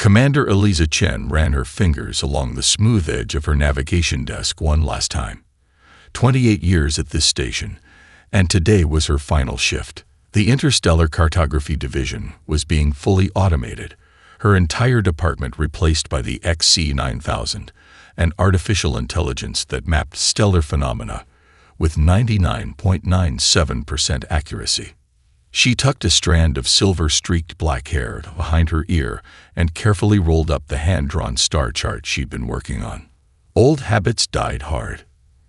Commander Eliza Chen ran her fingers along the smooth edge of her navigation desk one last time. 28 years at this station, and today was her final shift. The Interstellar Cartography Division was being fully automated, her entire department replaced by the XC9000, an artificial intelligence that mapped stellar phenomena with 99.97% accuracy. She tucked a strand of silver-streaked black hair behind her ear and carefully rolled up the hand-drawn star chart she'd been working on. Old habits died hard.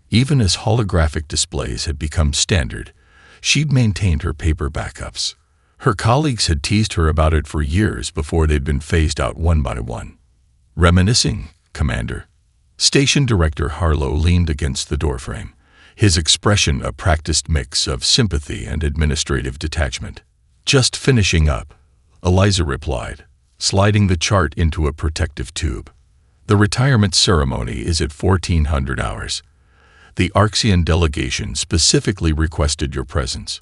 Even as holographic displays had become standard, she'd maintained her paper backups. Her colleagues had teased her about it for years before they'd been phased out one by one. "Reminiscing, Commander." Station Director Harlow leaned against the doorframe, his expression a practiced mix of sympathy and administrative detachment. "Just finishing up," Eliza replied, sliding the chart into a protective tube. "The retirement ceremony is at 1400 hours. The Arxian delegation specifically requested your presence.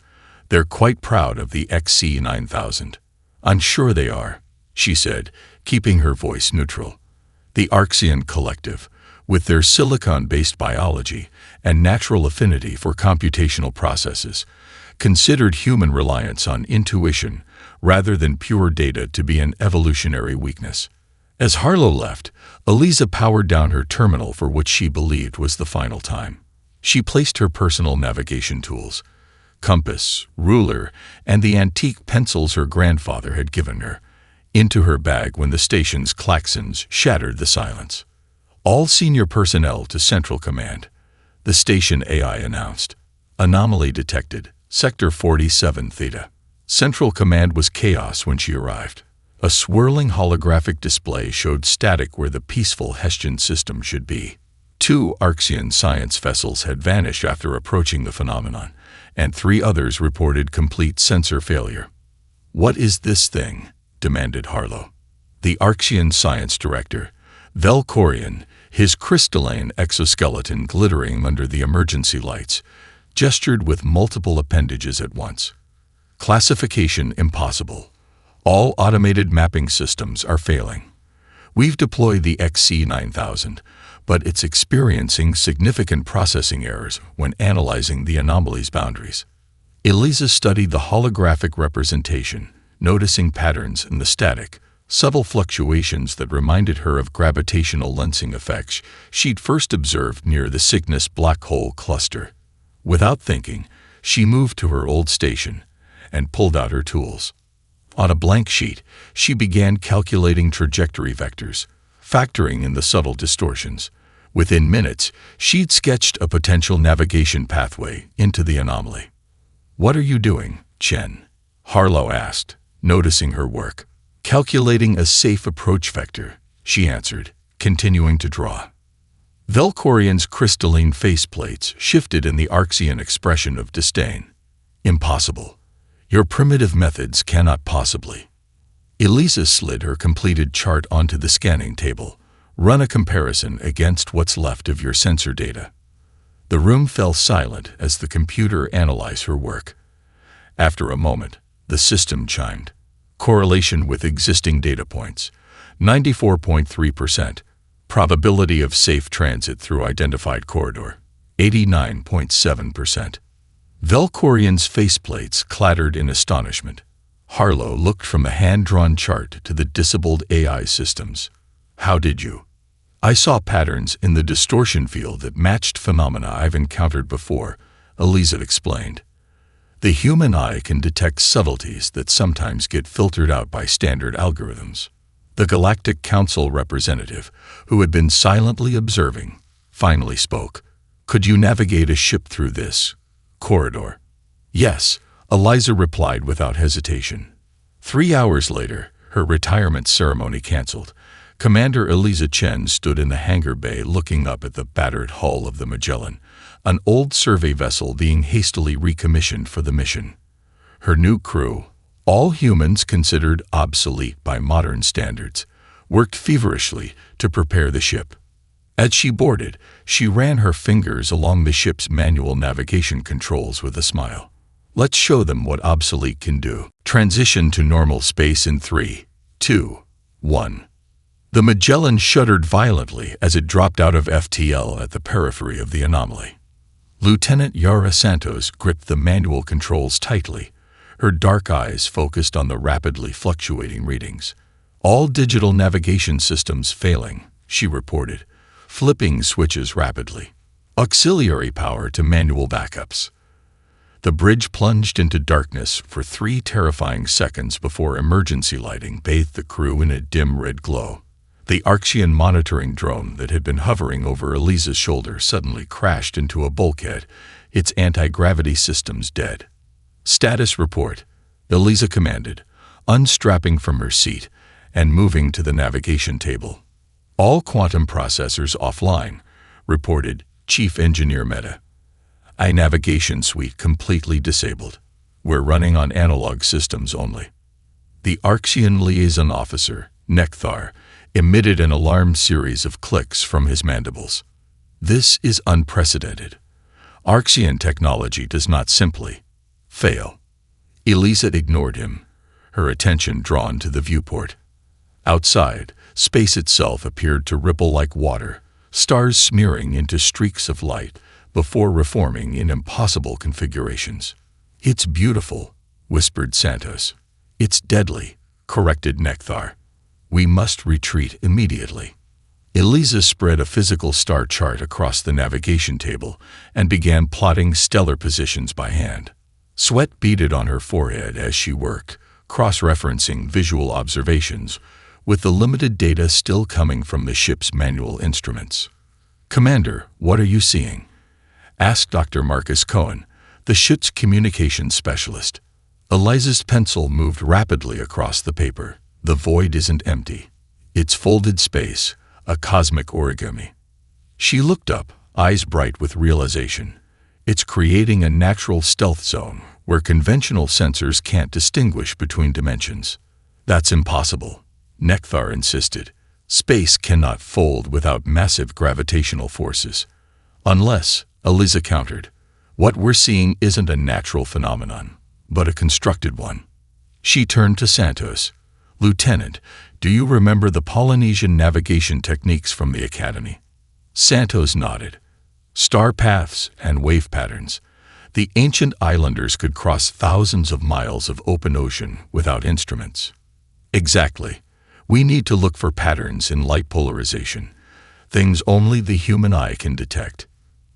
They're quite proud of the XC9000. "I'm sure they are," she said, keeping her voice neutral. The Arxian Collective, with their silicon-based biology and natural affinity for computational processes, considered human reliance on intuition rather than pure data to be an evolutionary weakness. As Harlow left, Eliza powered down her terminal for what she believed was the final time. She placed her personal navigation tools, compass, ruler, and the antique pencils her grandfather had given her, into her bag when the station's klaxons shattered the silence. "All senior personnel to Central Command," the station AI announced. "Anomaly detected, Sector 47 Theta." Central Command was chaos when she arrived. A swirling holographic display showed static where the peaceful Hessian system should be. 2 Arxian science vessels had vanished after approaching the phenomenon, and 3 others reported complete sensor failure. "What is this thing?" demanded Harlow. The Arxian science director, Velkorian, his crystalline exoskeleton glittering under the emergency lights, gestured with multiple appendages at once. "Classification impossible. All automated mapping systems are failing. We've deployed the XC9000, but it's experiencing significant processing errors when analyzing the anomaly's boundaries." Eliza studied the holographic representation, noticing patterns in the static, subtle fluctuations that reminded her of gravitational lensing effects she'd first observed near the Cygnus black hole cluster. Without thinking, she moved to her old station and pulled out her tools. On a blank sheet, she began calculating trajectory vectors, factoring in the subtle distortions. Within minutes, she'd sketched a potential navigation pathway into the anomaly. "What are you doing, Chen?" Harlow asked, noticing her work. "Calculating a safe approach vector," she answered, continuing to draw. Velkorian's crystalline faceplates shifted in the Arxian expression of disdain. "Impossible. Your primitive methods cannot possibly." Eliza slid her completed chart onto the scanning table. "Run a comparison against what's left of your sensor data." The room fell silent as the computer analyzed her work. After a moment, the system chimed. "Correlation with existing data points, 94.3%. Probability of safe transit through identified corridor, 89.7%. Velkorian's faceplates clattered in astonishment. Harlow looked from a hand-drawn chart to the disabled AI systems. "How did you?" "I saw patterns in the distortion field that matched phenomena I've encountered before," Eliza explained. "The human eye can detect subtleties that sometimes get filtered out by standard algorithms." The Galactic Council representative, who had been silently observing, finally spoke. "Could you navigate a ship through this corridor?" "Yes," Eliza replied without hesitation. 3 hours later, her retirement ceremony canceled, Commander Eliza Chen stood in the hangar bay looking up at the battered hull of the Magellan, an old survey vessel being hastily recommissioned for the mission. Her new crew, all humans considered obsolete by modern standards, worked feverishly to prepare the ship. As she boarded, she ran her fingers along the ship's manual navigation controls with a smile. "Let's show them what obsolete can do." Transition to normal space in 3, 2, 1. The Magellan shuddered violently as it dropped out of FTL at the periphery of the anomaly. Lieutenant Yara Santos gripped the manual controls tightly, her dark eyes focused on the rapidly fluctuating readings. "All digital navigation systems failing," she reported, flipping switches rapidly. "Auxiliary power to manual backups." The bridge plunged into darkness for 3 terrifying seconds before emergency lighting bathed the crew in a dim red glow. The Arxian monitoring drone that had been hovering over Eliza's shoulder suddenly crashed into a bulkhead, its anti-gravity systems dead. "Status report," Eliza commanded, unstrapping from her seat and moving to the navigation table. "All quantum processors offline," reported Chief Engineer Meta. "Navigation suite completely disabled. We're running on analog systems only." The Arxian liaison officer, Nekthar, emitted an alarmed series of clicks from his mandibles. "This is unprecedented. Arxian technology does not simply fail." Eliza ignored him, her attention drawn to the viewport. Outside, space itself appeared to ripple like water, stars smearing into streaks of light before reforming in impossible configurations. "It's beautiful," whispered Santos. "It's deadly," corrected Nekthar. "We must retreat immediately." Eliza spread a physical star chart across the navigation table and began plotting stellar positions by hand. Sweat beaded on her forehead as she worked, cross-referencing visual observations, with the limited data still coming from the ship's manual instruments. "Commander, what are you seeing?" asked Dr. Marcus Cohen, the ship's communications specialist. Eliza's pencil moved rapidly across the paper. "The void isn't empty. It's folded space, a cosmic origami." She looked up, eyes bright with realization. "It's creating a natural stealth zone where conventional sensors can't distinguish between dimensions." "That's impossible," Nekthar insisted. "Space cannot fold without massive gravitational forces." "Unless," Eliza countered, "what we're seeing isn't a natural phenomenon, but a constructed one." She turned to Santos. "Lieutenant, do you remember the Polynesian navigation techniques from the Academy?" Santos nodded. "Star paths and wave patterns. The ancient islanders could cross thousands of miles of open ocean without instruments." "Exactly. We need to look for patterns in light polarization, things only the human eye can detect."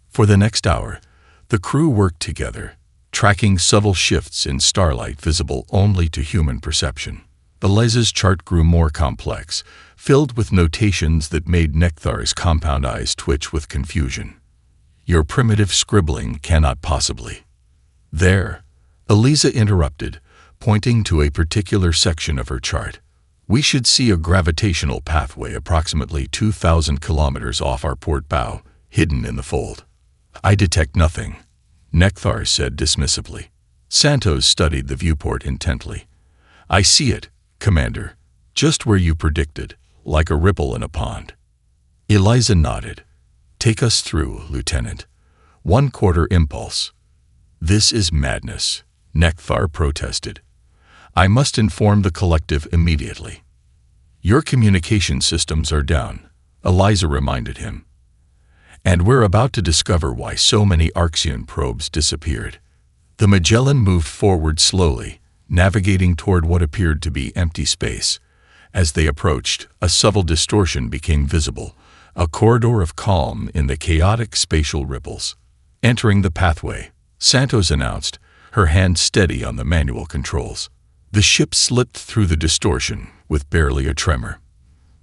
For the next hour, the crew worked together, tracking subtle shifts in starlight visible only to human perception. Eliza's chart grew more complex, filled with notations that made Nekthar's compound eyes twitch with confusion. "Your primitive scribbling cannot possibly." "There," Eliza interrupted, pointing to a particular section of her chart. "We should see a gravitational pathway approximately 2,000 kilometers off our port bow, hidden in the fold." "I detect nothing," Nekthar said dismissively. Santos studied the viewport intently. "I see it, Commander, just where you predicted, like a ripple in a pond." Eliza nodded. "Take us through, Lieutenant." 1/4 impulse. "This is madness," Nekthar protested. "I must inform the collective immediately." "Your communication systems are down," Eliza reminded him. "And we're about to discover why so many Arxian probes disappeared." The Magellan moved forward slowly, navigating toward what appeared to be empty space. As they approached, a subtle distortion became visible, a corridor of calm in the chaotic spatial ripples. Entering the pathway, Santos announced, her hand steady on the manual controls. The ship slipped through the distortion with barely a tremor.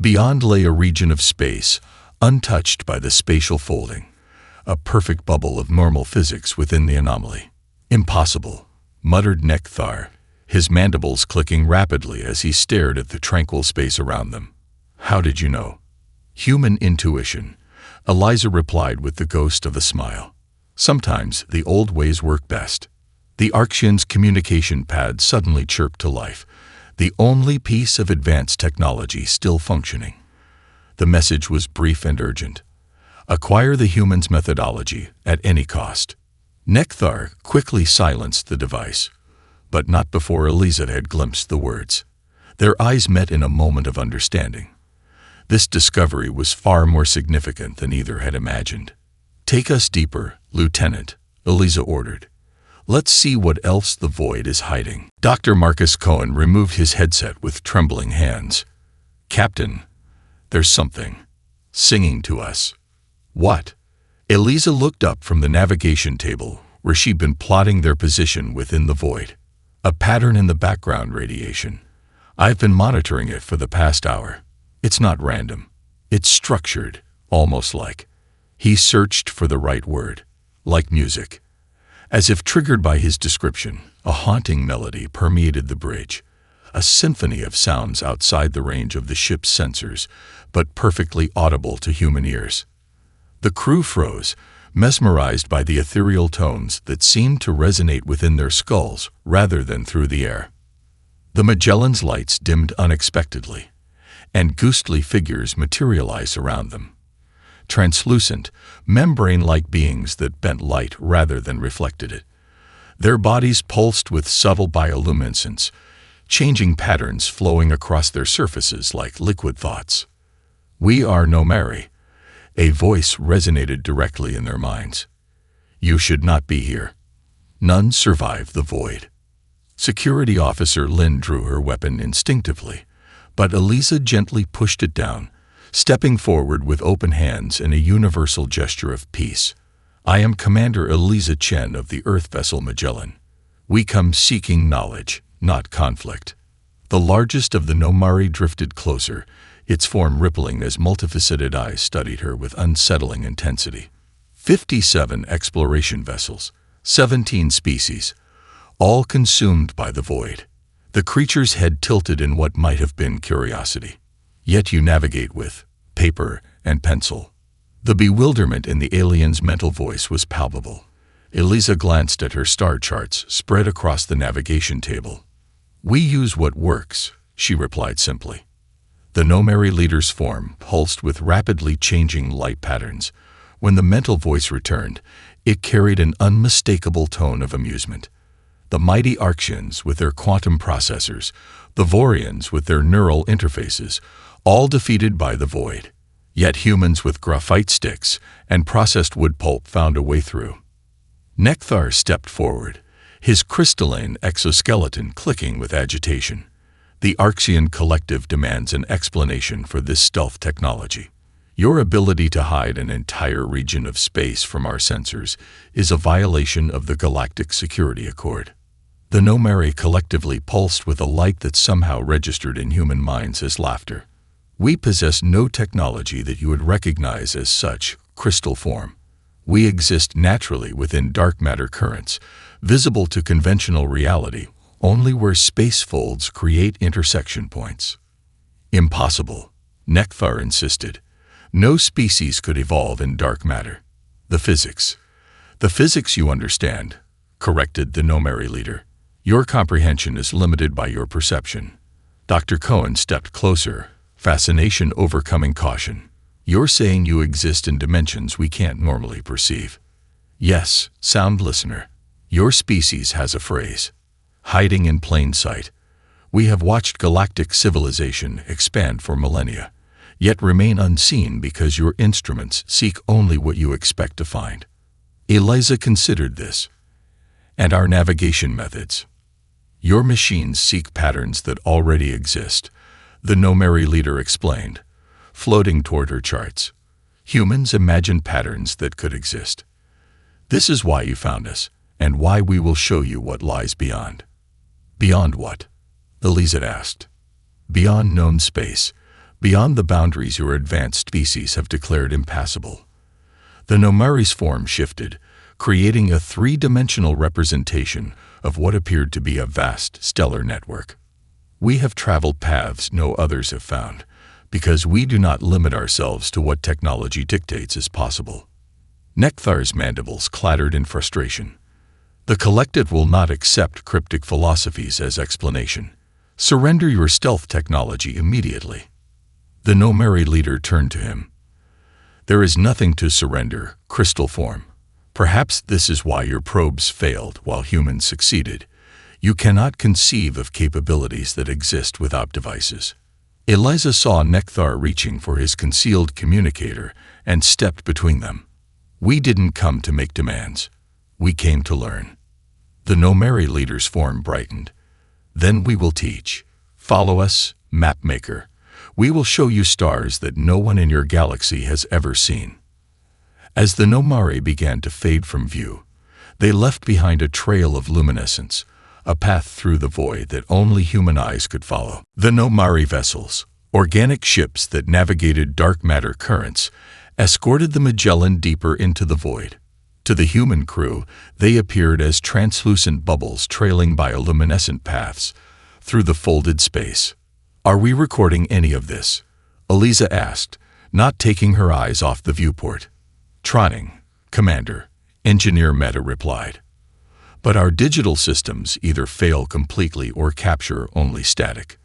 Beyond lay a region of space, untouched by the spatial folding, a perfect bubble of normal physics within the anomaly. "Impossible," muttered Nekthar, his mandibles clicking rapidly as he stared at the tranquil space around them. "How did you know?" "Human intuition," Eliza replied with the ghost of a smile. "Sometimes the old ways work best." The Arxian's communication pad suddenly chirped to life, the only piece of advanced technology still functioning. The message was brief and urgent. "Acquire the human's methodology at any cost." Nekthar quickly silenced the device, but not before Eliza had glimpsed the words. Their eyes met in a moment of understanding. This discovery was far more significant than either had imagined. "Take us deeper, Lieutenant," Eliza ordered. "Let's see what else the void is hiding." Dr. Marcus Cohen removed his headset with trembling hands. "Captain, there's something singing to us." "What?" Eliza looked up from the navigation table, where she'd been plotting their position within the void. "A pattern in the background radiation. I've been monitoring it for the past hour. It's not random. It's structured, almost like." He searched for the right word. "Like music." As if triggered by his description, a haunting melody permeated the bridge, a symphony of sounds outside the range of the ship's sensors, but perfectly audible to human ears. The crew froze, mesmerized by the ethereal tones that seemed to resonate within their skulls rather than through the air. The Magellan's lights dimmed unexpectedly, and ghostly figures materialized around them. Translucent, membrane-like beings that bent light rather than reflected it. Their bodies pulsed with subtle bioluminescence, changing patterns flowing across their surfaces like liquid thoughts. "We are Nomari." A voice resonated directly in their minds. "You should not be here." None survived the void. Security Officer Lynn drew her weapon instinctively, but Eliza gently pushed it down, stepping forward with open hands in a universal gesture of peace. "I am Commander Eliza Chen of the Earth vessel Magellan. We come seeking knowledge, not conflict." The largest of the Nomari drifted closer, its form rippling as multifaceted eyes studied her with unsettling intensity. 57 exploration vessels, 17 species, all consumed by the void. The creature's head tilted in what might have been curiosity. "Yet you navigate with paper and pencil." The bewilderment in the alien's mental voice was palpable. Eliza glanced at her star charts spread across the navigation table. "We use what works," she replied simply. The Nomari leader's form pulsed with rapidly changing light patterns. When the mental voice returned, it carried an unmistakable tone of amusement. The mighty Arctians with their quantum processors, the Vorians with their neural interfaces, all defeated by the void. Yet humans with graphite sticks and processed wood pulp found a way through. Nekthar stepped forward, his crystalline exoskeleton clicking with agitation. "The Arxian Collective demands an explanation for this stealth technology. Your ability to hide an entire region of space from our sensors is a violation of the Galactic Security Accord." The Nomari collectively pulsed with a light that somehow registered in human minds as laughter. "We possess no technology that you would recognize as such, crystal form. We exist naturally within dark matter currents, visible to conventional reality only where space folds create intersection points." "Impossible," Nekthar insisted. "No species could evolve in dark matter." "The physics you understand," corrected the Nomari leader. "Your comprehension is limited by your perception." Dr. Cohen stepped closer, fascination overcoming caution. "You're saying you exist in dimensions we can't normally perceive." "Yes, sound listener. Your species has a phrase. Hiding in plain sight. We have watched galactic civilization expand for millennia, yet remain unseen because your instruments seek only what you expect to find." Eliza considered this. "And our navigation methods. Your machines seek patterns that already exist," the Nomari leader explained, floating toward her charts. "Humans imagine patterns that could exist. This is why you found us, and why we will show you what lies beyond." "Beyond what?" Eliza asked. "Beyond known space, beyond the boundaries your advanced species have declared impassable." The Nomari's form shifted, creating a three-dimensional representation of what appeared to be a vast stellar network. "We have traveled paths no others have found, because we do not limit ourselves to what technology dictates is possible." Nekthar's mandibles clattered in frustration. "The collective will not accept cryptic philosophies as explanation. Surrender your stealth technology immediately." The Nomari leader turned to him. "There is nothing to surrender, crystal form. Perhaps this is why your probes failed while humans succeeded. You cannot conceive of capabilities that exist without devices." Eliza saw Nekthar reaching for his concealed communicator and stepped between them. "We didn't come to make demands. We came to learn." The Nomari leader's form brightened. "Then we will teach. Follow us, Mapmaker. We will show you stars that no one in your galaxy has ever seen." As the Nomari began to fade from view, they left behind a trail of luminescence, a path through the void that only human eyes could follow. The Nomari vessels, organic ships that navigated dark matter currents, escorted the Magellan deeper into the void. To the human crew, they appeared as translucent bubbles trailing bioluminescent paths through the folded space. "Are we recording any of this?" Eliza asked, not taking her eyes off the viewport. "Trying, Commander," Engineer Meta replied. "But our digital systems either fail completely or capture only static."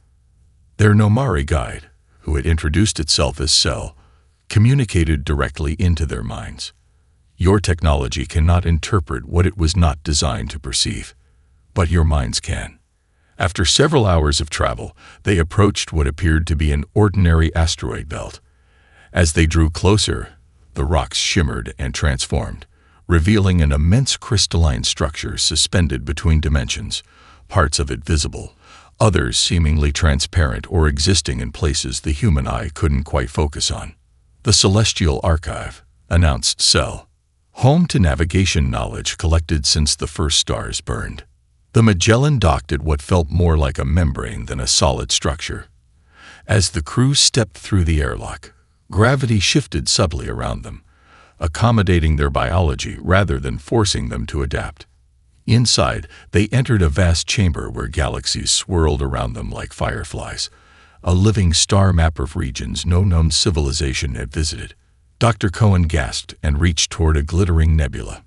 Their Nomari guide, who had introduced itself as Cell, communicated directly into their minds. "Your technology cannot interpret what it was not designed to perceive, but your minds can." After several hours of travel, they approached what appeared to be an ordinary asteroid belt. As they drew closer, the rocks shimmered and transformed, revealing an immense crystalline structure suspended between dimensions, parts of it visible, others seemingly transparent or existing in places the human eye couldn't quite focus on. "The Celestial Archive," announced Cell, "home to navigation knowledge collected since the first stars burned." The Magellan docked at what felt more like a membrane than a solid structure. As the crew stepped through the airlock, gravity shifted subtly around them, accommodating their biology rather than forcing them to adapt. Inside, they entered a vast chamber where galaxies swirled around them like fireflies, a living star map of regions no known civilization had visited. Dr. Cohen gasped and reached toward a glittering nebula.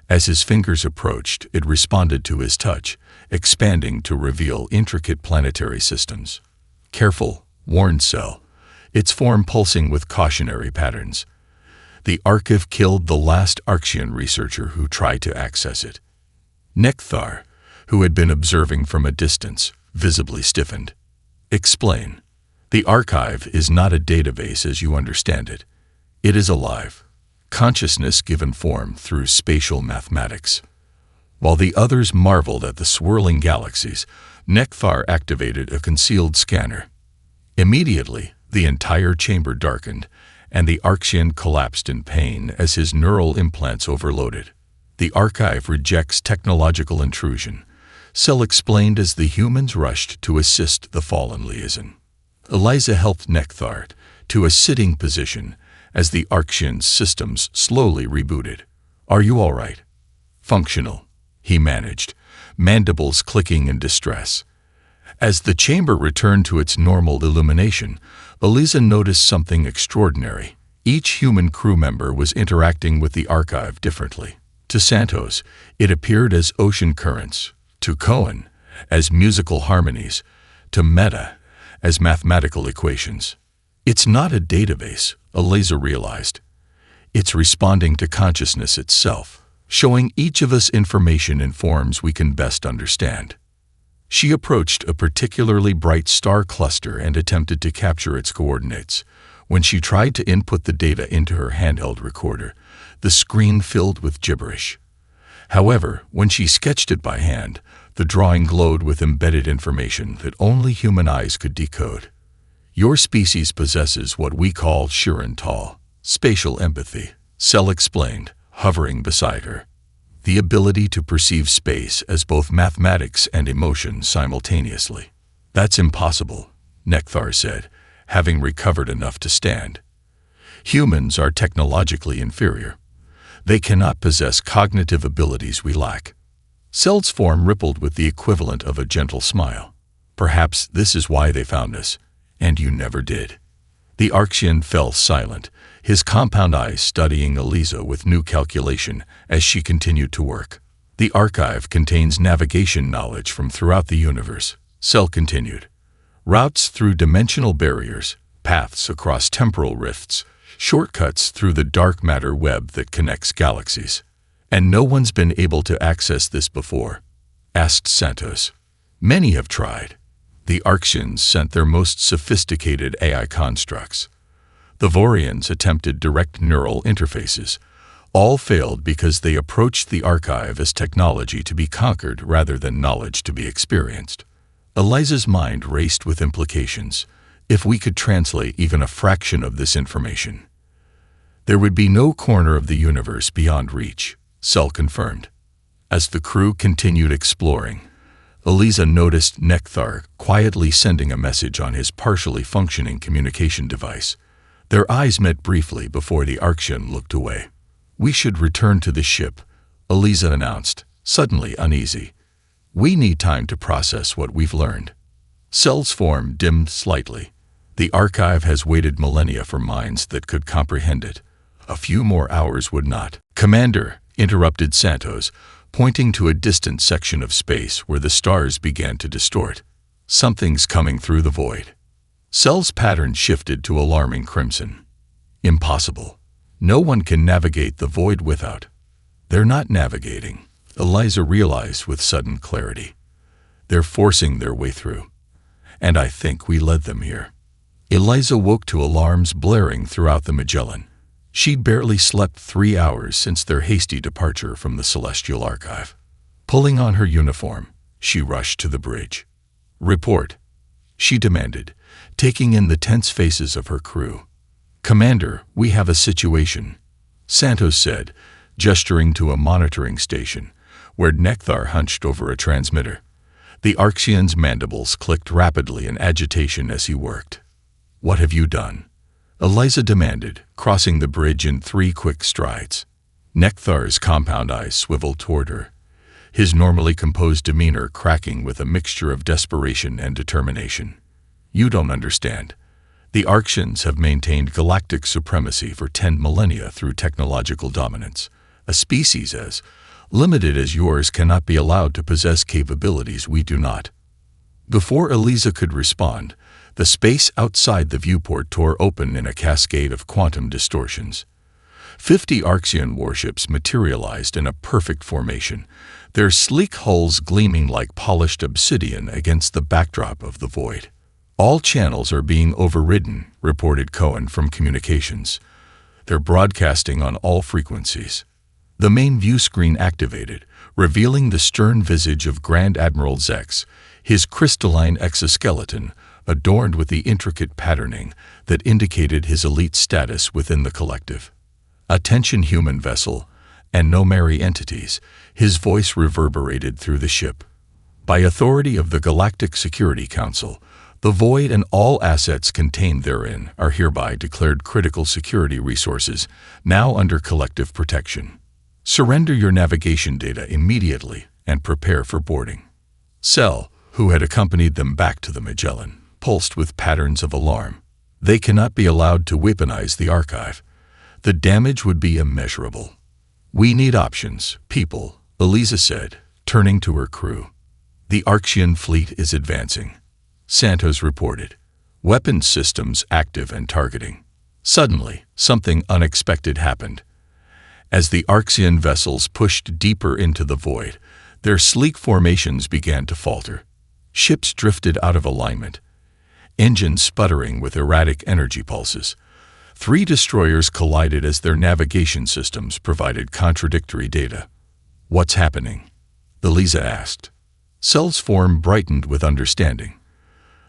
As his fingers approached, it responded to his touch, expanding to reveal intricate planetary systems. "Careful," warned Cell, its form pulsing with cautionary patterns. The Archive killed the last Archean researcher who tried to access it. Nekthar, who had been observing from a distance, visibly stiffened. "Explain. The Archive is not a database as you understand it. It is alive. Consciousness given form through spatial mathematics." While the others marveled at the swirling galaxies, Nekthar activated a concealed scanner. Immediately, the entire chamber darkened, and the Archean collapsed in pain as his neural implants overloaded. "The Archive rejects technological intrusion," Cell explained as the humans rushed to assist the fallen liaison. Eliza helped Nekthar to a sitting position as the Archean systems slowly rebooted. "Are you all right?" "Functional," he managed, mandibles clicking in distress. As the chamber returned to its normal illumination, Eliza noticed something extraordinary. Each human crew member was interacting with the Archive differently. To Santos, it appeared as ocean currents, to Cohen, as musical harmonies, to Meta, as mathematical equations. "It's not a database," Eliza realized. "It's responding to consciousness itself, showing each of us information in forms we can best understand." She approached a particularly bright star cluster and attempted to capture its coordinates. When she tried to input the data into her handheld recorder, the screen filled with gibberish. However, when she sketched it by hand, the drawing glowed with embedded information that only human eyes could decode. "Your species possesses what we call Shirin-Tal, spatial empathy," Cell explained, hovering beside her. "The ability to perceive space as both mathematics and emotion simultaneously." "That's impossible," Nekthar said, having recovered enough to stand. "Humans are technologically inferior. They cannot possess cognitive abilities we lack." Cell's form rippled with the equivalent of a gentle smile. "Perhaps this is why they found us, and you never did." The Archean fell silent, his compound eyes studying Eliza with new calculation as she continued to work. "The Archive contains navigation knowledge from throughout the universe," Cell continued. "Routes through dimensional barriers, paths across temporal rifts, shortcuts through the dark matter web that connects galaxies. And no one's been able to access this before?" asked Santos. "Many have tried. The Arxians sent their most sophisticated AI constructs. The Vorians attempted direct neural interfaces. All failed because they approached the archive as technology to be conquered rather than knowledge to be experienced. Eliza's mind raced with implications. If we could translate even a fraction of this information, there would be no corner of the universe beyond reach, Cell confirmed. As the crew continued exploring, Eliza noticed Nekthar quietly sending a message on his partially functioning communication device. Their eyes met briefly before the Arxian looked away. "We should return to the ship," Eliza announced, suddenly uneasy. "We need time to process what we've learned." Cell's form dimmed slightly. The archive has waited millennia for minds that could comprehend it. A few more hours would not. "Commander," interrupted Santos, pointing to a distant section of space where the stars began to distort. "Something's coming through the void." Cell's pattern shifted to alarming crimson. "Impossible. No one can navigate the void without." "They're not navigating," Eliza realized with sudden clarity. "They're forcing their way through. And I think we led them here." Eliza woke to alarms blaring throughout the Magellan. She'd barely slept 3 hours since their hasty departure from the Celestial Archive. Pulling on her uniform, she rushed to the bridge. "Report," she demanded, taking in the tense faces of her crew. "Commander, we have a situation," Santos said, gesturing to a monitoring station, where Nekthar hunched over a transmitter. The Arxian's mandibles clicked rapidly in agitation as he worked. "What have you done?" Eliza demanded, crossing the bridge in 3 quick strides. Nekthar's compound eyes swiveled toward her, his normally composed demeanor cracking with a mixture of desperation and determination. "You don't understand. The Arxians have maintained galactic supremacy for 10 millennia through technological dominance. A species as limited as yours cannot be allowed to possess capabilities we do not." Before Eliza could respond, the space outside the viewport tore open in a cascade of quantum distortions. 50 Arxian warships materialized in a perfect formation, their sleek hulls gleaming like polished obsidian against the backdrop of the void. "All channels are being overridden," reported Cohen from communications. "They're broadcasting on all frequencies." The main view screen activated, revealing the stern visage of Grand Admiral Zex, his crystalline exoskeleton adorned with the intricate patterning that indicated his elite status within the collective. "Attention, human vessel, and no merry entities," his voice reverberated through the ship. "By authority of the Galactic Security Council, the void and all assets contained therein are hereby declared critical security resources, now under collective protection. Surrender your navigation data immediately and prepare for boarding." Cell, who had accompanied them back to the Magellan, pulsed with patterns of alarm. They cannot be allowed to weaponize the archive. The damage would be immeasurable. "We need options, people," Eliza said, turning to her crew. "The Arxian fleet is advancing," Santos reported. "Weapons systems active and targeting." Suddenly, something unexpected happened. As the Arxian vessels pushed deeper into the void, their sleek formations began to falter. Ships drifted out of alignment, engines sputtering with erratic energy pulses. 3 destroyers collided as their navigation systems provided contradictory data. "What's happening?" Eliza asked. Cell's form brightened with understanding.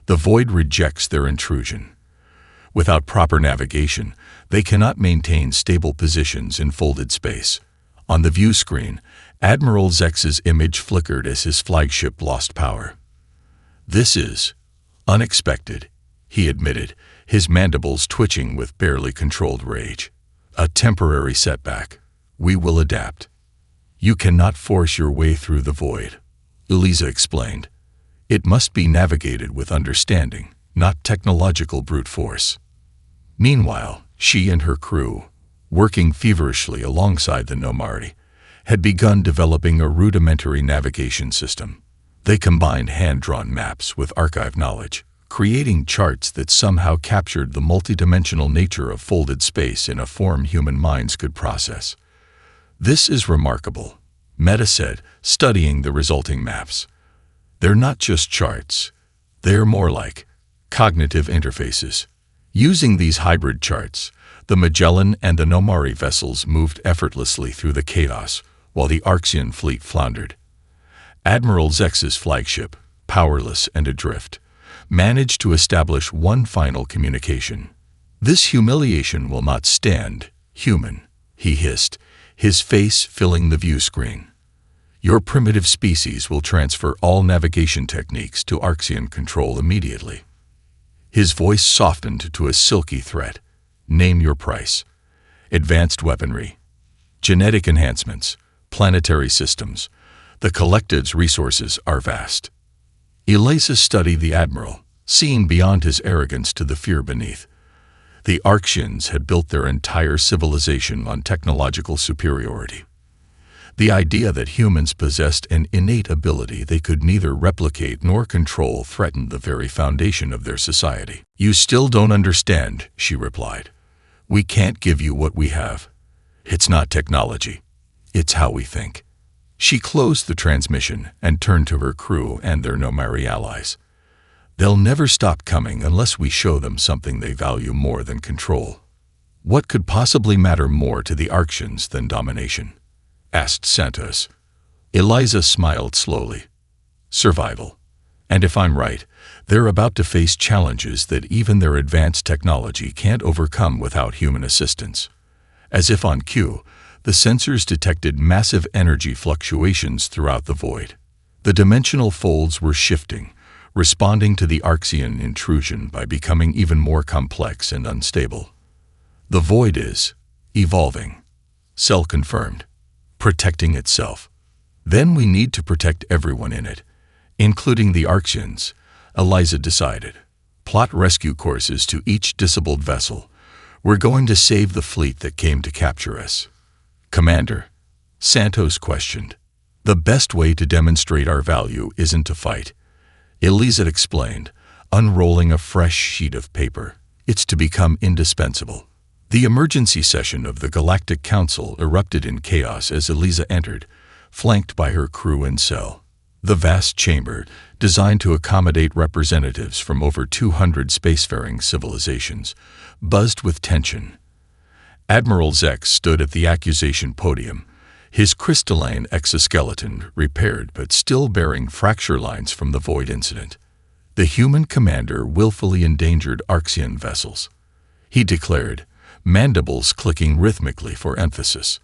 "The void rejects their intrusion. Without proper navigation, they cannot maintain stable positions in folded space." On the view screen, Admiral Zex's image flickered as his flagship lost power. "This is unexpected," he admitted, his mandibles twitching with barely controlled rage. "A temporary setback. We will adapt." "You cannot force your way through the void," Eliza explained. "It must be navigated with understanding, not technological brute force." Meanwhile, she and her crew, working feverishly alongside the Nomardi, had begun developing a rudimentary navigation system. They combined hand-drawn maps with archive knowledge, creating charts that somehow captured the multidimensional nature of folded space in a form human minds could process. "This is remarkable," Meta said, studying the resulting maps. "They're not just charts. They're more like cognitive interfaces. Using these hybrid charts, the Magellan and the Nomari vessels moved effortlessly through the chaos while the Arxian fleet floundered. Admiral Zex's flagship, powerless and adrift, managed to establish one final communication. "This humiliation will not stand, human," he hissed, his face filling the view screen. "Your primitive species will transfer all navigation techniques to Arxian control immediately." His voice softened to a silky threat. "Name your price." "Advanced weaponry, genetic enhancements, planetary systems. The collective's resources are vast." Eliza studied the Admiral, seeing beyond his arrogance to the fear beneath. The Arxians had built their entire civilization on technological superiority. The idea that humans possessed an innate ability they could neither replicate nor control threatened the very foundation of their society. "You still don't understand," she replied. "We can't give you what we have. It's not technology. It's how we think." She closed the transmission and turned to her crew and their Nomari allies. "They'll never stop coming unless we show them something they value more than control." "What could possibly matter more to the Arxians than domination?" asked Santos. Eliza smiled slowly. "Survival. And if I'm right, they're about to face challenges that even their advanced technology can't overcome without human assistance." As if on cue, the sensors detected massive energy fluctuations throughout the void. The dimensional folds were shifting, responding to the Arxian intrusion by becoming even more complex and unstable. "The void is evolving," Cell confirmed, "protecting itself. Then we need to protect everyone in it, including the Arxians," Eliza decided. "Plot rescue courses to each disabled vessel. We're going to save the fleet that came to capture us." "Commander," Santos questioned. "The best way to demonstrate our value isn't to fight," Eliza explained, unrolling a fresh sheet of paper. "It's to become indispensable." The emergency session of the Galactic Council erupted in chaos as Eliza entered, flanked by her crew and Cell. The vast chamber, designed to accommodate representatives from over 200 spacefaring civilizations, buzzed with tension. Admiral Zex stood at the accusation podium, his crystalline exoskeleton repaired but still bearing fracture lines from the Void incident. The human commander willfully endangered Arxian vessels, he declared, mandibles clicking rhythmically for emphasis.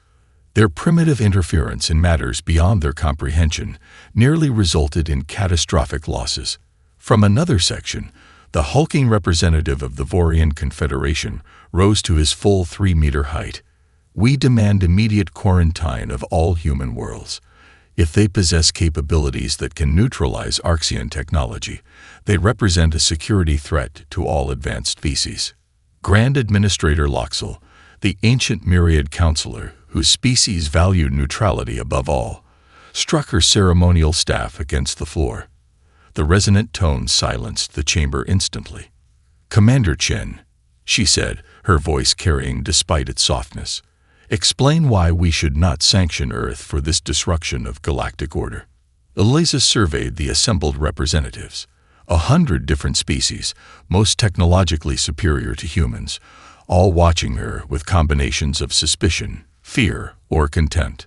Their primitive interference in matters beyond their comprehension nearly resulted in catastrophic losses. From another section, the hulking representative of the Vorian Confederation rose to his full 3-meter height. "We demand immediate quarantine of all human worlds. If they possess capabilities that can neutralize Arxian technology, they represent a security threat to all advanced species." Grand Administrator Loxel, the ancient Myriad counselor, whose species valued neutrality above all, struck her ceremonial staff against the floor. The resonant tones silenced the chamber instantly. "Commander Chen," she said, her voice carrying despite its softness, "explain why we should not sanction Earth for this disruption of galactic order." Eliza surveyed the assembled representatives. 100 different species, most technologically superior to humans, all watching her with combinations of suspicion, fear, or contempt.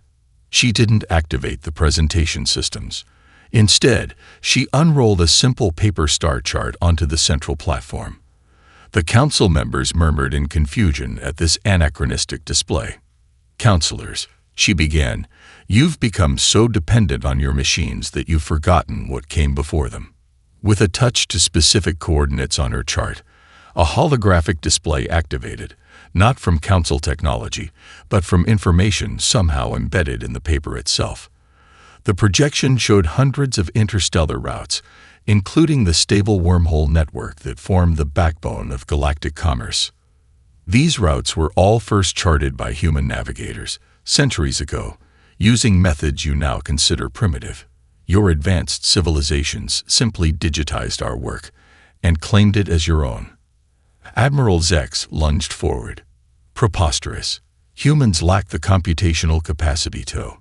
She didn't activate the presentation systems. Instead, she unrolled a simple paper star chart onto the central platform. The council members murmured in confusion at this anachronistic display. "Counselors," she began, "you've become so dependent on your machines that you've forgotten what came before them." With a touch to specific coordinates on her chart, a holographic display activated, not from council technology, but from information somehow embedded in the paper itself. The projection showed hundreds of interstellar routes, including the stable wormhole network that formed the backbone of galactic commerce. These routes were all first charted by human navigators, centuries ago, using methods you now consider primitive. Your advanced civilizations simply digitized our work and claimed it as your own. Admiral Zex lunged forward. "Preposterous. Humans lack the computational capacity to."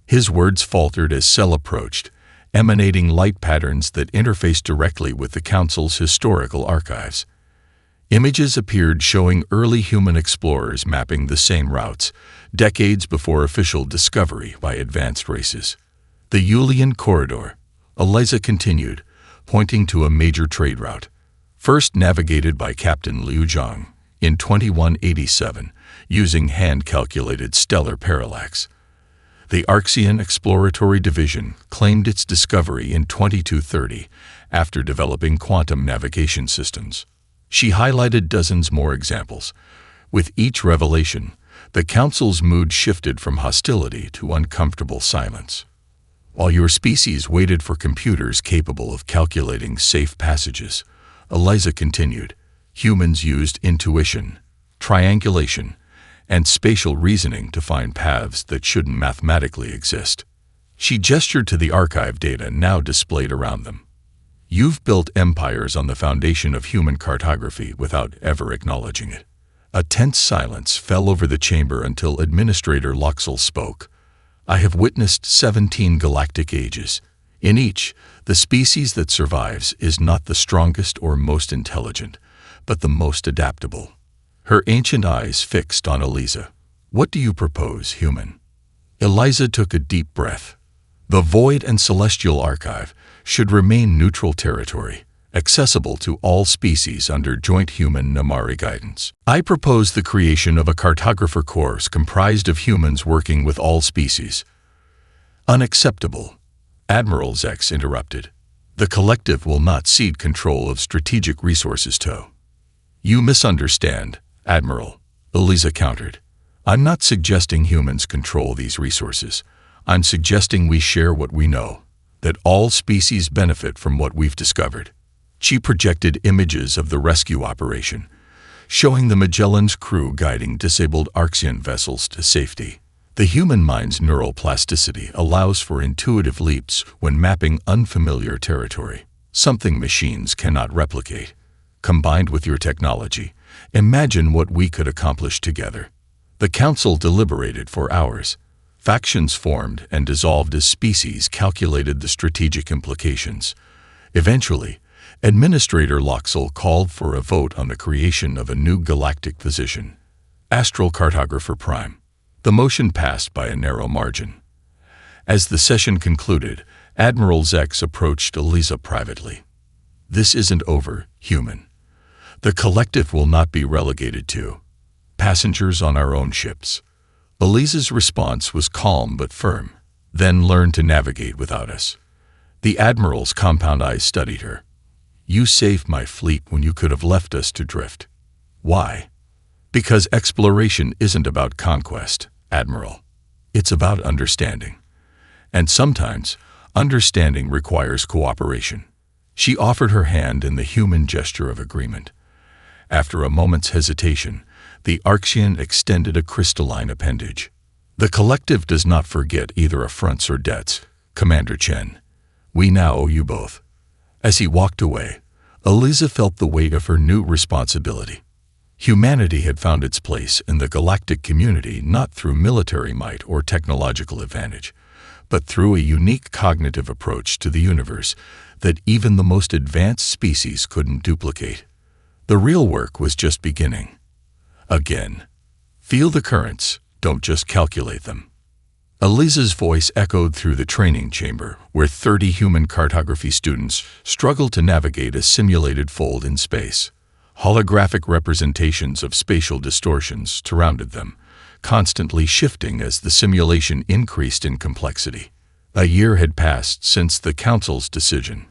His words faltered as Cell approached, emanating light patterns that interface directly with the Council's historical archives. Images appeared showing early human explorers mapping the same routes, decades before official discovery by advanced races. The Yulian Corridor, Eliza continued, pointing to a major trade route, first navigated by Captain Liu Zhang in 2187, using hand-calculated stellar parallax. The Arxian Exploratory Division claimed its discovery in 2230 after developing quantum navigation systems. She highlighted dozens more examples. With each revelation, the Council's mood shifted from hostility to uncomfortable silence. While your species waited for computers capable of calculating safe passages, Eliza continued, humans used intuition, triangulation, and spatial reasoning to find paths that shouldn't mathematically exist. She gestured to the archive data now displayed around them. You've built empires on the foundation of human cartography without ever acknowledging it. A tense silence fell over the chamber until Administrator Loxel spoke. I have witnessed 17 galactic ages. In each, the species that survives is not the strongest or most intelligent, but the most adaptable. Her ancient eyes fixed on Eliza. What do you propose, human? Eliza took a deep breath. The Void and Celestial Archive should remain neutral territory, accessible to all species under joint human-Namari guidance. I propose the creation of a cartographer corps comprised of humans working with all species. Unacceptable, Admiral Zex interrupted. The collective will not cede control of strategic resources to. You misunderstand, Admiral, Eliza countered. I'm not suggesting humans control these resources. I'm suggesting we share what we know, that all species benefit from what we've discovered. She projected images of the rescue operation, showing the Magellan's crew guiding disabled Arxian vessels to safety. The human mind's neural plasticity allows for intuitive leaps when mapping unfamiliar territory, something machines cannot replicate. Combined with your technology, imagine what we could accomplish together. The Council deliberated for hours. Factions formed and dissolved as species calculated the strategic implications. Eventually, Administrator Loxel called for a vote on the creation of a new galactic position, Astral Cartographer Prime. The motion passed by a narrow margin. As the session concluded, Admiral Zex approached Eliza privately. This isn't over, human. The collective will not be relegated to passengers on our own ships. Eliza's response was calm but firm. Then learn to navigate without us. The Admiral's compound eyes studied her. You saved my fleet when you could have left us to drift. Why? Because exploration isn't about conquest, Admiral. It's about understanding. And sometimes, understanding requires cooperation. She offered her hand in the human gesture of agreement. After a moment's hesitation, the Arxian extended a crystalline appendage. The collective does not forget either affronts or debts, Commander Chen. We now owe you both. As he walked away, Eliza felt the weight of her new responsibility. Humanity had found its place in the galactic community not through military might or technological advantage, but through a unique cognitive approach to the universe that even the most advanced species couldn't duplicate. The real work was just beginning. Again, feel the currents, don't just calculate them. Eliza's voice echoed through the training chamber, where 30 human cartography students struggled to navigate a simulated fold in space. Holographic representations of spatial distortions surrounded them, constantly shifting as the simulation increased in complexity. A year had passed since the Council's decision.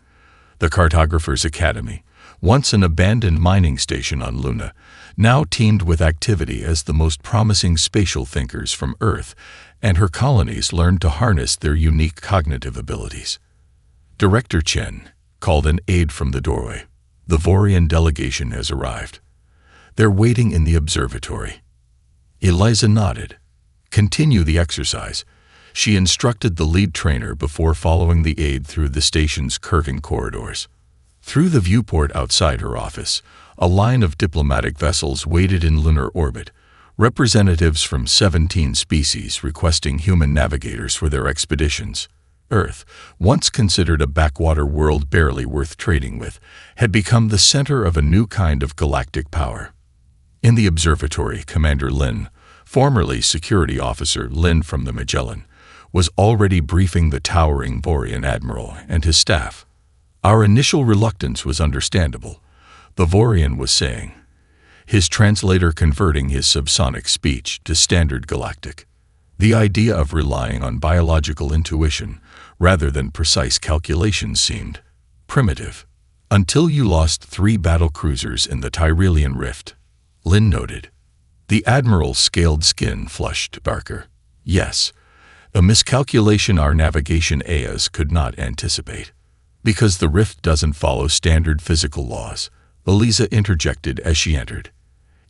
The Cartographers' Academy, once an abandoned mining station on Luna, now teemed with activity as the most promising spatial thinkers from Earth and her colonies learned to harness their unique cognitive abilities. Director Chen called an aide from the doorway. The Vorian delegation has arrived. They're waiting in the observatory. Eliza nodded. Continue the exercise, she instructed the lead trainer before following the aide through the station's curving corridors. Through the viewport outside her office, a line of diplomatic vessels waited in lunar orbit, representatives from 17 species requesting human navigators for their expeditions. Earth, once considered a backwater world barely worth trading with, had become the center of a new kind of galactic power. In the observatory, Commander Lin, formerly Security Officer Lin from the Magellan, was already briefing the towering Vorian Admiral and his staff. Our initial reluctance was understandable, the Vorian was saying, his translator converting his subsonic speech to standard galactic. The idea of relying on biological intuition rather than precise calculations seemed primitive. Until you lost 3 battle cruisers in the Tyrelian Rift, Lin noted. The Admiral's scaled skin flushed darker. Yes, a miscalculation our navigation AIAs could not anticipate. Because the rift doesn't follow standard physical laws, Eliza interjected as she entered.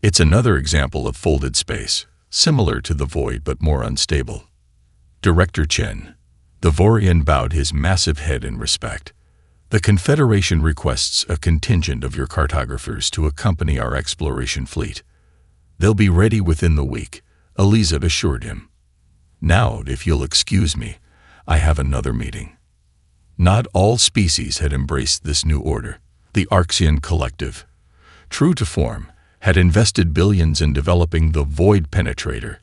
It's another example of folded space, similar to the void but more unstable. Director Chen. The Vorian bowed his massive head in respect. The Confederation requests a contingent of your cartographers to accompany our exploration fleet. They'll be ready within the week, Eliza assured him. Now, if you'll excuse me, I have another meeting. Not all species had embraced this new order. The Arxian Collective, true to form, had invested billions in developing the Void Penetrator,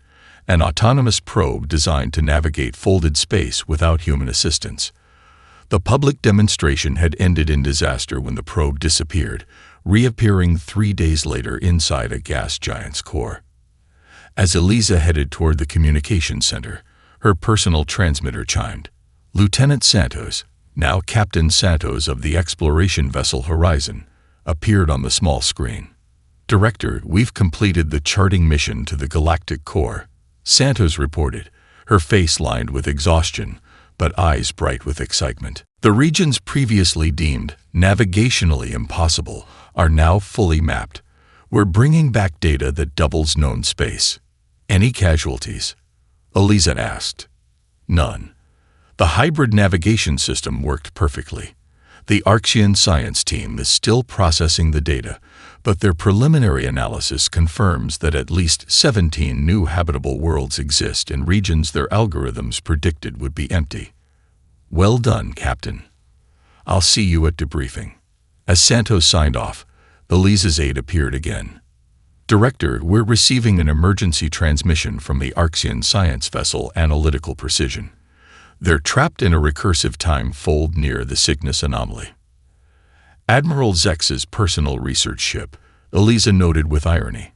an autonomous probe designed to navigate folded space without human assistance. The public demonstration had ended in disaster when the probe disappeared, reappearing 3 days later inside a gas giant's core. As Eliza headed toward the communication center, her personal transmitter chimed. Lieutenant Santos, now Captain Santos of the exploration vessel Horizon, appeared on the small screen. Director, we've completed the charting mission to the galactic core, Santos reported, her face lined with exhaustion, but eyes bright with excitement. The regions previously deemed navigationally impossible are now fully mapped. We're bringing back data that doubles known space. Any casualties? Eliza asked. None. The hybrid navigation system worked perfectly. The Arxian science team is still processing the data, but their preliminary analysis confirms that at least 17 new habitable worlds exist in regions their algorithms predicted would be empty. Well done, Captain. I'll see you at debriefing. As Santos signed off, Eliza's aide appeared again. Director, we're receiving an emergency transmission from the Arxian science vessel Analytical Precision. They're trapped in a recursive time fold near the Cygnus anomaly. Admiral Zex's personal research ship, Eliza noted with irony.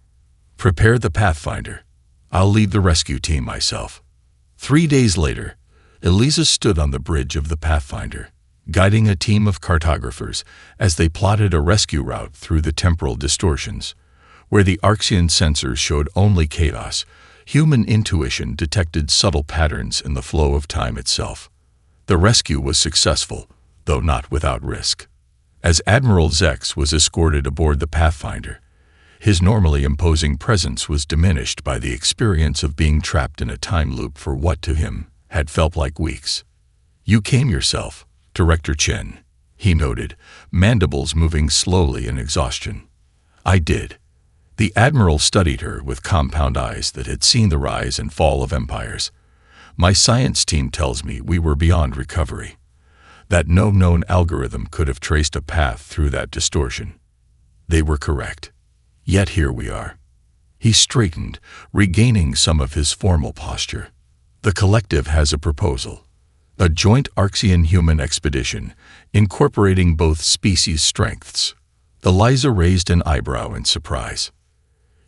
Prepare the Pathfinder. I'll lead the rescue team myself. 3 days later, Eliza stood on the bridge of the Pathfinder, guiding a team of cartographers as they plotted a rescue route through the temporal distortions. Where the Arxian sensors showed only chaos, human intuition detected subtle patterns in the flow of time itself. The rescue was successful, though not without risk. As Admiral Zex was escorted aboard the Pathfinder, his normally imposing presence was diminished by the experience of being trapped in a time loop for what to him had felt like weeks. You came yourself, Director Chen, he noted, mandibles moving slowly in exhaustion. I did. The Admiral studied her with compound eyes that had seen the rise and fall of empires. My science team tells me we were beyond recovery. That no known algorithm could have traced a path through that distortion. They were correct. Yet here we are. He straightened, regaining some of his formal posture. The collective has a proposal. A joint Arxian-human expedition, incorporating both species' strengths. Eliza raised an eyebrow in surprise.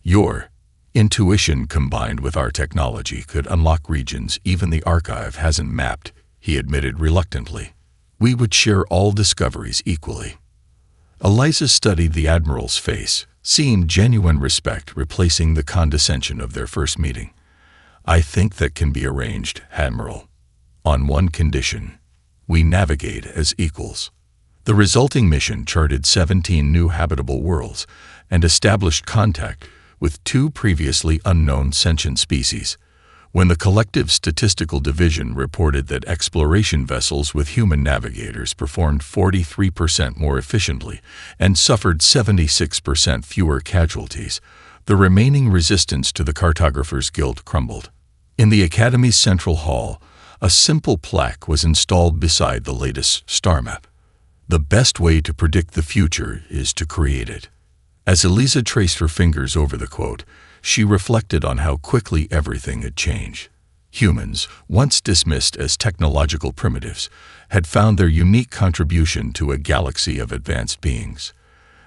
Your intuition combined with our technology could unlock regions even the archive hasn't mapped, he admitted reluctantly. We would share all discoveries equally. Eliza studied the Admiral's face, seeing genuine respect replacing the condescension of their first meeting. I think that can be arranged, Admiral. On one condition. We navigate as equals. The resulting mission charted 17 new habitable worlds and established contact with 2 previously unknown sentient species. When the collective statistical division reported that exploration vessels with human navigators performed 43% more efficiently and suffered 76% fewer casualties, the remaining resistance to the Cartographers Guild crumbled. In the Academy's central hall, A simple plaque was installed beside the latest star map. The best way to predict the future is to create it. As Eliza traced her fingers over the quote, she reflected on how quickly everything had changed. Humans, once dismissed as technological primitives, had found their unique contribution to a galaxy of advanced beings.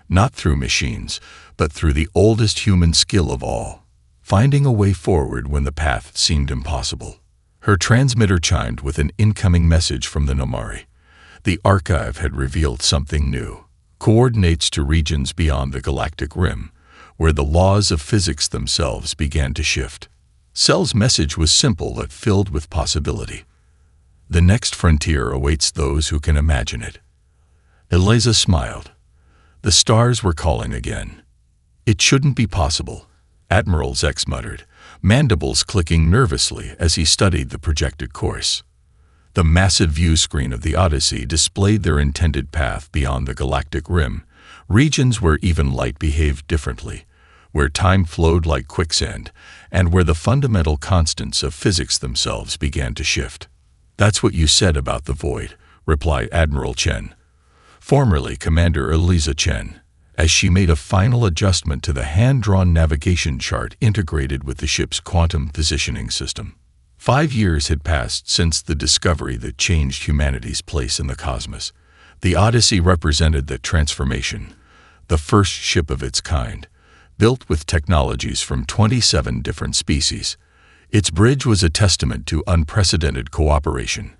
Not through machines, but through the oldest human skill of all, finding a way forward when the path seemed impossible. Her transmitter chimed with an incoming message from the Nomari. The archive had revealed something new. Coordinates to regions beyond the galactic rim, where the laws of physics themselves began to shift. Cell's message was simple but filled with possibility. The next frontier awaits those who can imagine it. Eliza smiled. The stars were calling again. It shouldn't be possible, Admiral Zex muttered, mandibles clicking nervously as he studied the projected course. The massive view screen of the Odyssey displayed their intended path beyond the galactic rim, regions where even light behaved differently, where time flowed like quicksand, and where the fundamental constants of physics themselves began to shift. "That's what you said about the void," replied Admiral Chen, formerly Commander Eliza Chen, as she made a final adjustment to the hand-drawn navigation chart integrated with the ship's quantum positioning system. 5 years had passed since the discovery that changed humanity's place in the cosmos. The Odyssey represented that transformation, the first ship of its kind, built with technologies from 27 different species. Its bridge was a testament to unprecedented cooperation.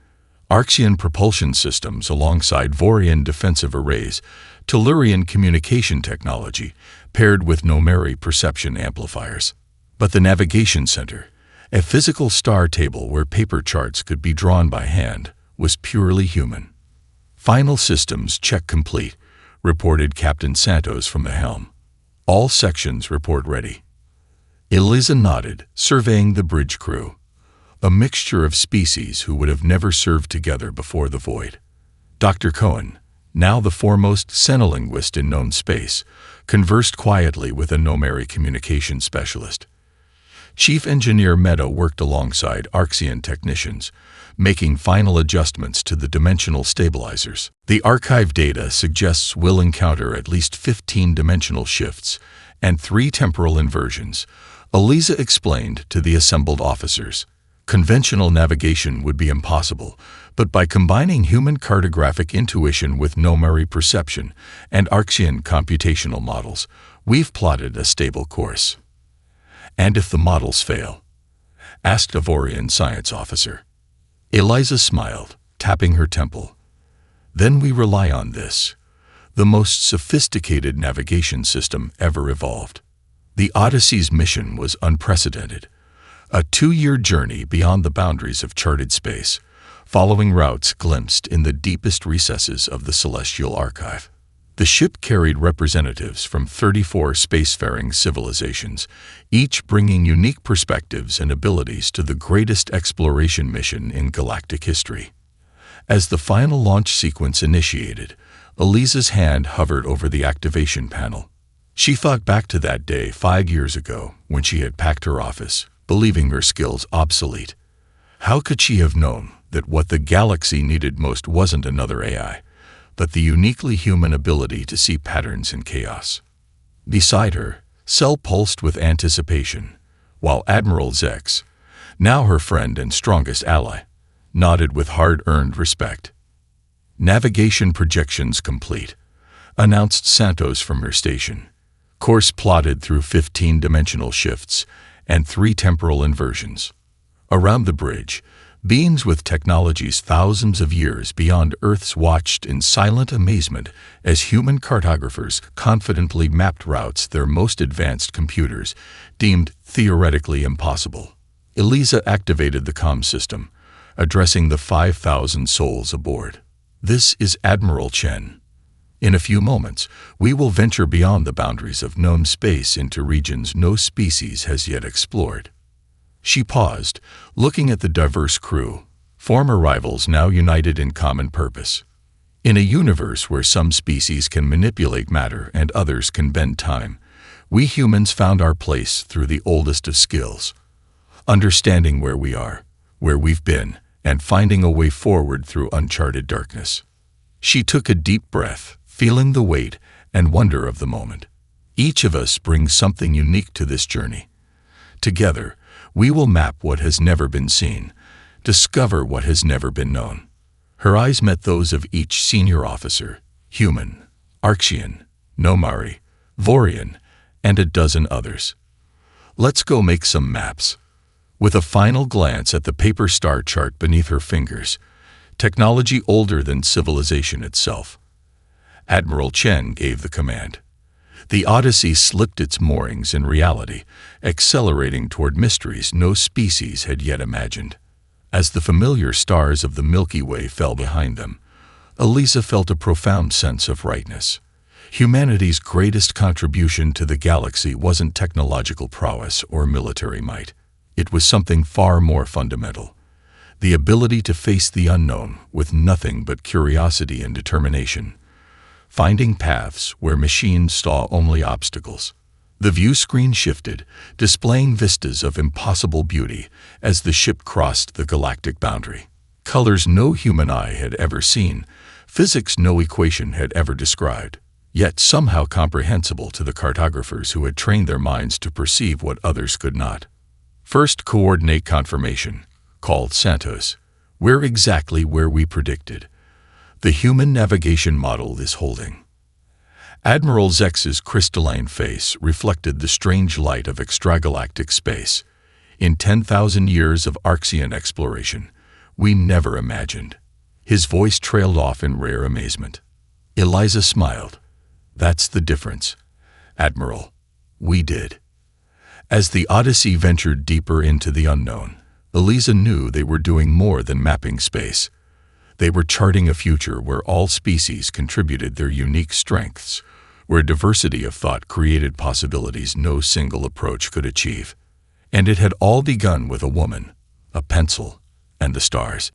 Arxian propulsion systems alongside Vorian defensive arrays, Tellurian communication technology paired with Nomari perception amplifiers. But the navigation center, a physical star table where paper charts could be drawn by hand, was purely human. "Final systems check complete," reported Captain Santos from the helm. "All sections report ready." Eliza nodded, surveying the bridge crew, a mixture of species who would have never served together before the void. Dr. Cohen, now the foremost xenolinguist in known space, conversed quietly with a Nomari communication specialist. Chief Engineer Meadow worked alongside Arxian technicians, making final adjustments to the dimensional stabilizers. The archive data suggests we'll encounter at least 15 dimensional shifts and 3 temporal inversions, Eliza explained to the assembled officers. Conventional navigation would be impossible, but by combining human cartographic intuition with Nomari perception and Arxian computational models, we've plotted a stable course. "And if the models fail?" asked a Vorian science officer. Eliza smiled, tapping her temple. "Then we rely on this, the most sophisticated navigation system ever evolved." The Odyssey's mission was unprecedented. A 2-year journey beyond the boundaries of charted space, following routes glimpsed in the deepest recesses of the celestial archive. The ship carried representatives from 34 spacefaring civilizations, each bringing unique perspectives and abilities to the greatest exploration mission in galactic history. As the final launch sequence initiated, Eliza's hand hovered over the activation panel. She thought back to that day 5 years ago when she had packed her office, believing her skills obsolete. How could she have known that what the galaxy needed most wasn't another AI, but the uniquely human ability to see patterns in chaos? Beside her, Cell pulsed with anticipation, while Admiral Zex, now her friend and strongest ally, nodded with hard-earned respect. "Navigation projections complete," announced Santos from her station. "Course plotted through 15-dimensional shifts and 3 temporal inversions. Around the bridge, beings with technologies thousands of years beyond Earth's watched in silent amazement as human cartographers confidently mapped routes their most advanced computers deemed theoretically impossible. Eliza activated the comm system, addressing the 5,000 souls aboard. "This is Admiral Chen. In a few moments, we will venture beyond the boundaries of known space into regions no species has yet explored." She paused, looking at the diverse crew, former rivals now united in common purpose. In a universe where some species can manipulate matter and others can bend time, we humans found our place through the oldest of skills, understanding where we are, where we've been, and finding a way forward through uncharted darkness. She took a deep breath, feeling the weight and wonder of the moment. Each of us brings something unique to this journey. Together, we will map what has never been seen, discover what has never been known. Her eyes met those of each senior officer, human, Arxian, Nomari, Vorian, and a dozen others. Let's go make some maps. With a final glance at the paper star chart beneath her fingers, technology older than civilization itself, Admiral Chen gave the command. The Odyssey slipped its moorings in reality, accelerating toward mysteries no species had yet imagined. As the familiar stars of the Milky Way fell behind them, Elisa felt a profound sense of rightness. Humanity's greatest contribution to the galaxy wasn't technological prowess or military might. It was something far more fundamental: the ability to face the unknown with nothing but curiosity and determination, finding paths where machines saw only obstacles. The view screen shifted, displaying vistas of impossible beauty as the ship crossed the galactic boundary. Colors no human eye had ever seen, physics no equation had ever described, yet somehow comprehensible to the cartographers who had trained their minds to perceive what others could not. First coordinate confirmation, called Santos. We're exactly where we predicted. The human navigation model is holding. Admiral Zex's crystalline face reflected the strange light of extragalactic space. In 10,000 years of Arxian exploration, we never imagined. His voice trailed off in rare amazement. Eliza smiled. That's the difference, Admiral. We did. As the Odyssey ventured deeper into the unknown, Eliza knew they were doing more than mapping space. They were charting a future where all species contributed their unique strengths, where diversity of thought created possibilities no single approach could achieve. And it had all begun with a woman, a pencil, and the stars.